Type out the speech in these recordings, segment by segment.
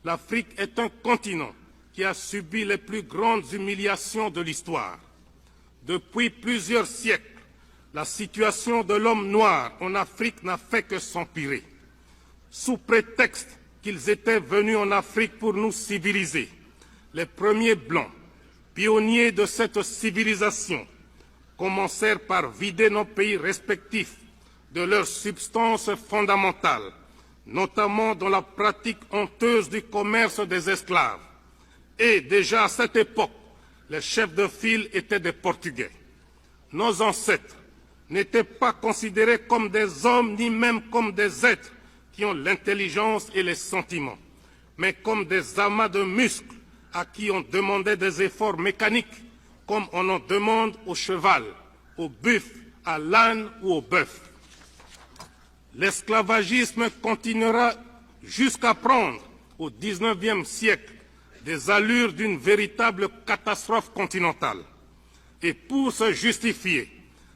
L'Afrique est un continent qui a subi les plus grandes humiliations de l'histoire. Depuis plusieurs siècles, la situation de l'homme noir en Afrique n'a fait que s'empirer. Sous prétexte qu'ils étaient venus en Afrique pour nous civiliser, les premiers Blancs, pionniers de cette civilisation, commencèrent par vider nos pays respectifs de leur substance fondamentale, notamment dans la pratique honteuse du commerce des esclaves. Et déjà à cette époque, les chefs de file étaient des Portugais. Nos ancêtres n'étaient pas considérés comme des hommes ni même comme des êtres qui ont l'intelligence et les sentiments, mais comme des amas de muscles à qui on demandait des efforts mécaniques, comme on en demande au cheval, au buffle, à l'âne ou au bœuf. L'esclavagisme continuera jusqu'à prendre, au XIXe siècle, des allures d'une véritable catastrophe continentale. Et pour se justifier,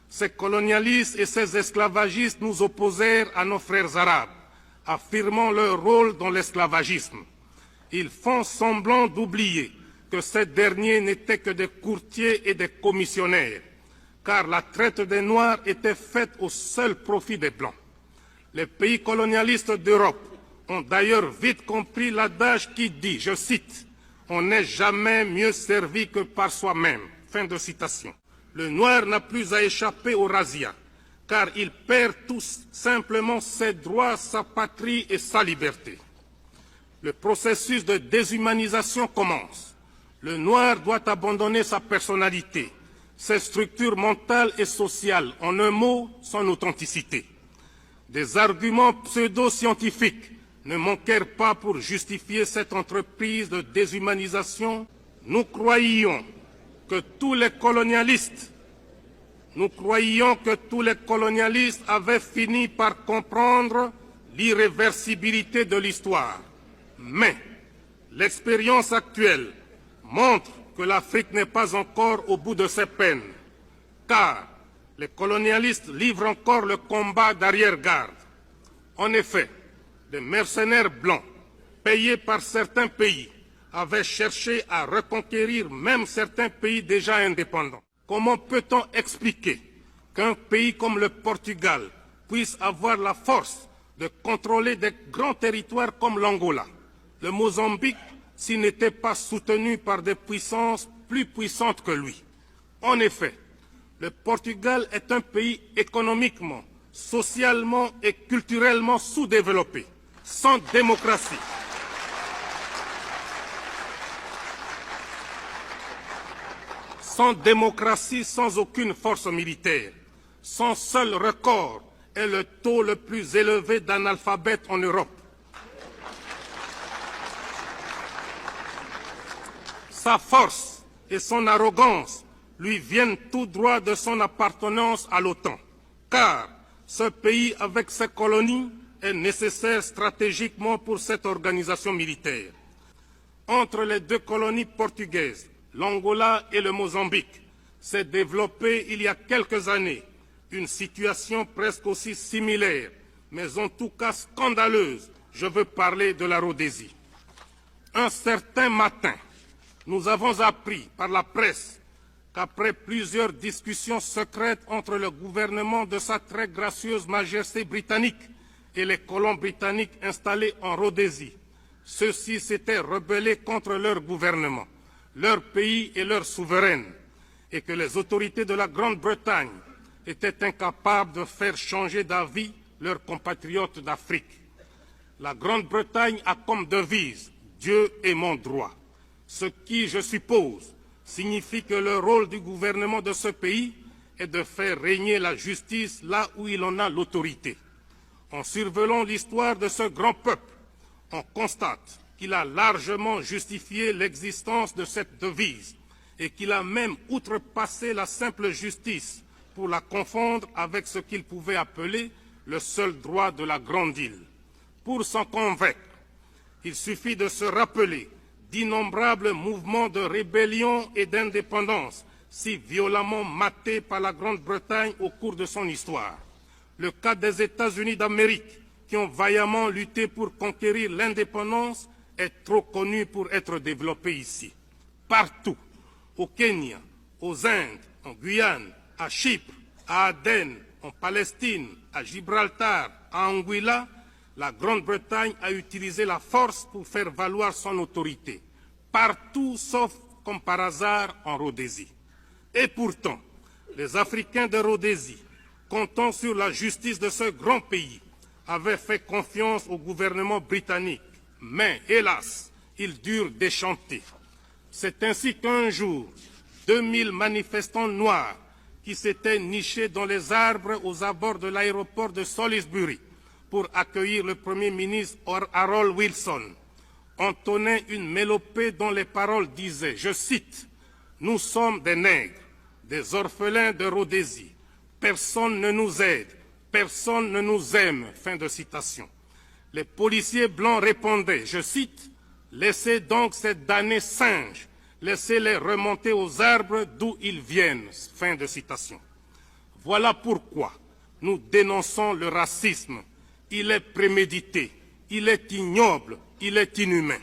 ces colonialistes et ces esclavagistes nous opposèrent à nos frères arabes, affirmant leur rôle dans l'esclavagisme. Ils font semblant d'oublier que ces derniers n'étaient que des courtiers et des commissionnaires, car la traite des Noirs était faite au seul profit des Blancs. Les pays colonialistes d'Europe ont d'ailleurs vite compris l'adage qui dit, je cite, « On n'est jamais mieux servi que par soi-même ». Fin de citation. Le Noir n'a plus à échapper au razzia, car il perd tout simplement ses droits, sa patrie et sa liberté. Le processus de déshumanisation commence. Le Noir doit abandonner sa personnalité, ses structures mentales et sociales, en un mot, son authenticité. Des arguments pseudo-scientifiques ne manquèrent pas pour justifier cette entreprise de déshumanisation. Nous croyions que tous les colonialistes avaient fini par comprendre l'irréversibilité de l'histoire. Mais l'expérience actuelle montre que l'Afrique n'est pas encore au bout de ses peines, car les colonialistes livrent encore le combat d'arrière-garde. En effet, des mercenaires blancs, payés par certains pays, avaient cherché à reconquérir même certains pays déjà indépendants. Comment peut-on expliquer qu'un pays comme le Portugal puisse avoir la force de contrôler des grands territoires comme l'Angola, le Mozambique, s'il n'était pas soutenu par des puissances plus puissantes que lui? En effet, le Portugal est un pays économiquement, socialement et culturellement sous-développé, sans démocratie. Sans démocratie, sans aucune force militaire. Son seul record est le taux le plus élevé d'analphabètes en Europe. Sa force et son arrogance lui viennent tout droit de son appartenance à l'OTAN, car ce pays, avec ses colonies, est nécessaire stratégiquement pour cette organisation militaire. Entre les deux colonies portugaises, l'Angola et le Mozambique, s'est développée il y a quelques années une situation presque aussi similaire, mais en tout cas scandaleuse. Je veux parler de la Rhodésie. Un certain matin, nous avons appris par la presse qu'après plusieurs discussions secrètes entre le gouvernement de sa très gracieuse majesté britannique et les colons britanniques installés en Rhodésie, ceux-ci s'étaient rebellés contre leur gouvernement, leur pays et leur souveraine, et que les autorités de la Grande-Bretagne étaient incapables de faire changer d'avis leurs compatriotes d'Afrique. La Grande-Bretagne a comme devise « Dieu est mon droit », ce qui, je suppose, signifie que le rôle du gouvernement de ce pays est de faire régner la justice là où il en a l'autorité. En survolant l'histoire de ce grand peuple, on constate qu'il a largement justifié l'existence de cette devise et qu'il a même outrepassé la simple justice pour la confondre avec ce qu'il pouvait appeler le seul droit de la grande île. Pour s'en convaincre, il suffit de se rappeler d'innombrables mouvements de rébellion et d'indépendance si violemment matés par la Grande-Bretagne au cours de son histoire. Le cas des États-Unis d'Amérique, qui ont vaillamment lutté pour conquérir l'indépendance, est trop connu pour être développé ici. Partout, au Kenya, aux Indes, en Guyane, à Chypre, à Aden, en Palestine, à Gibraltar, à Anguilla, la Grande-Bretagne a utilisé la force pour faire valoir son autorité. Partout, sauf comme par hasard, en Rhodésie. Et pourtant, les Africains de Rhodésie, comptant sur la justice de ce grand pays, avaient fait confiance au gouvernement britannique. Mais, hélas, ils durent déchanter. C'est ainsi qu'un jour, 2000 manifestants noirs qui s'étaient nichés dans les arbres aux abords de l'aéroport de Salisbury pour accueillir le Premier ministre Harold Wilson entonnaient une mélopée dont les paroles disaient, je cite, « Nous sommes des nègres, des orphelins de Rhodésie. Personne ne nous aide, personne ne nous aime. » Fin de citation. Les policiers blancs répondaient, je cite, « Laissez donc ces damnés singes, laissez-les remonter aux arbres d'où ils viennent. » Fin de citation. Voilà pourquoi nous dénonçons le racisme. Il est prémédité, il est ignoble, il est inhumain.